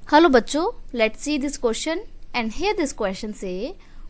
Hello बच्चों, let's see this question and here this question से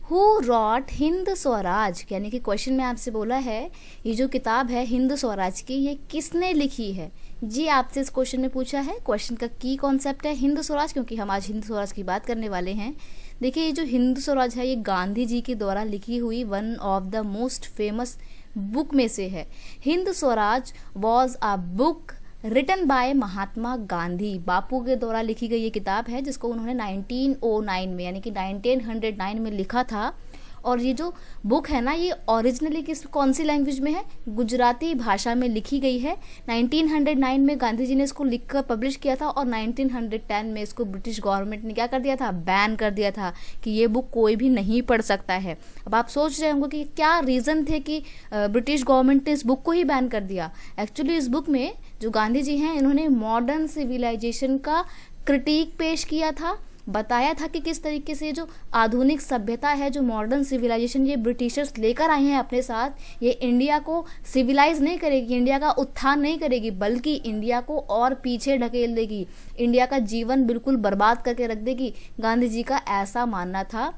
who rot Hind Swaraj. यानी कि क्वेश्चन में आपसे बोला है ये जो किताब है हिंद स्वराज की, ये किसने लिखी है जी। आपसे इस क्वेश्चन में पूछा है। क्वेश्चन का की कॉन्सेप्ट है हिंद स्वराज, क्योंकि हम आज हिंद स्वराज की बात करने वाले हैं। देखिए, ये जो हिंद स्वराज है ये गांधी जी के द्वारा लिखी हुई one of the most famous book में से है। Hind Swaraj was a book written by Mahatma Gandhi. Bapu के द्वारा लिखी गई ये किताब है जिसको उन्होंने 1909 में यानी कि 1909 में लिखा था। और ये जो बुक है ना, ये ओरिजिनली कौन सी लैंग्वेज में है? गुजराती भाषा में लिखी गई है। 1909 में गांधी जी ने इसको लिखकर पब्लिश किया था और 1910 में इसको ब्रिटिश गवर्नमेंट ने क्या कर दिया था? बैन कर दिया था कि ये बुक कोई भी नहीं पढ़ सकता है। अब आप सोच रहे होंगे कि क्या रीज़न थे कि ब्रिटिश गवर्नमेंट ने इस बुक को ही बैन कर दिया। एक्चुअली इस बुक में जो गांधी जी हैं इन्होंने मॉडर्न सिविलाइजेशन का क्रिटिक पेश किया था, बताया था कि किस तरीके से जो आधुनिक सभ्यता है, जो मॉडर्न सिविलाइजेशन ये ब्रिटिशर्स लेकर आए हैं अपने साथ, ये इंडिया को सिविलाइज नहीं करेगी, इंडिया का उत्थान नहीं करेगी, बल्कि इंडिया को और पीछे ढकेल देगी, इंडिया का जीवन बिल्कुल बर्बाद करके रख देगी। गांधी जी का ऐसा मानना था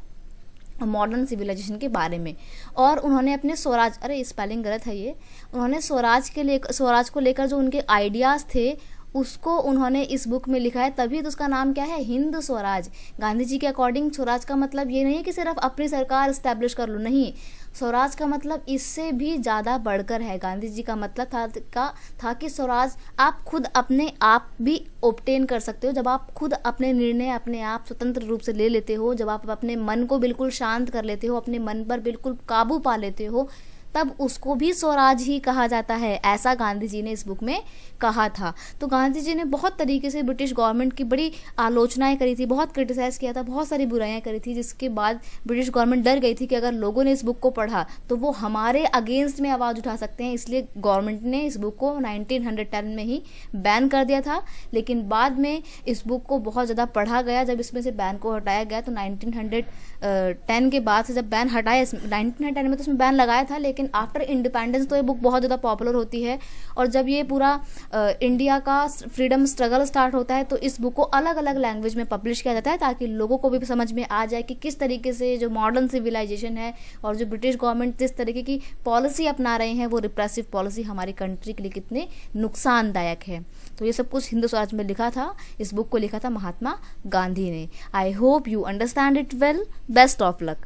मॉडर्न सिविलाइजेशन के बारे में। और उन्होंने अपने स्वराज, अरे स्पेलिंग गलत है ये, उन्होंने स्वराज को लेकर जो उनके आइडियाज़ थे उसको उन्होंने इस बुक में लिखा है, तभी तो उसका नाम क्या है? हिंद स्वराज। गांधी जी के अकॉर्डिंग स्वराज का मतलब ये नहीं है कि सिर्फ अपनी सरकार इस्टेब्लिश कर लो, नहीं। स्वराज का मतलब इससे भी ज़्यादा बढ़कर है। गांधी जी का मतलब था कि स्वराज आप खुद अपने आप भी ऑब्टेन कर सकते हो, जब आप खुद अपने निर्णय अपने आप स्वतंत्र रूप से ले लेते हो, जब आप अपने मन को बिल्कुल शांत कर लेते हो, अपने मन पर बिल्कुल काबू पा लेते हो, तब उसको भी स्वराज ही कहा जाता है। ऐसा गांधी जी ने इस बुक में कहा था। तो गांधी जी ने बहुत तरीके से ब्रिटिश गवर्नमेंट की बड़ी आलोचनाएं करी थी, बहुत क्रिटिसाइज किया था, बहुत सारी बुराइयां करी थी, जिसके बाद ब्रिटिश गवर्नमेंट डर गई थी कि अगर लोगों ने इस बुक को पढ़ा तो वो हमारे अगेंस्ट में आवाज़ उठा सकते हैं। इसलिए गवर्नमेंट ने इस बुक को 1910 में ही बैन कर दिया था। लेकिन बाद में इस बुक को बहुत ज़्यादा पढ़ा गया। जब इसमें से बैन को हटाया गया तो 1910 के बाद से जब बैन हटाया, 1910 में तो उसमें बैन लगाया था, लेकिन आफ्टर इंडिपेंडेंस तो ये बुक बहुत ज़्यादा पॉपुलर होती है। और जब ये पूरा इंडिया का फ्रीडम स्ट्रगल स्टार्ट होता है तो इस बुक को अलग अलग लैंग्वेज में पब्लिश किया जाता है, ताकि लोगों को भी समझ में आ जाए कि किस तरीके से जो मॉडर्न सिविलाइजेशन है और जो ब्रिटिश गवर्नमेंट जिस तरीके की पॉलिसी अपना रहे हैं, वो रिप्रेसिव पॉलिसी हमारी कंट्री के लिए कितने नुकसानदायक है। तो ये सब कुछ हिंद स्वराज में लिखा था। इस बुक को लिखा था महात्मा गांधी ने। I hope you understand it well. Best of luck.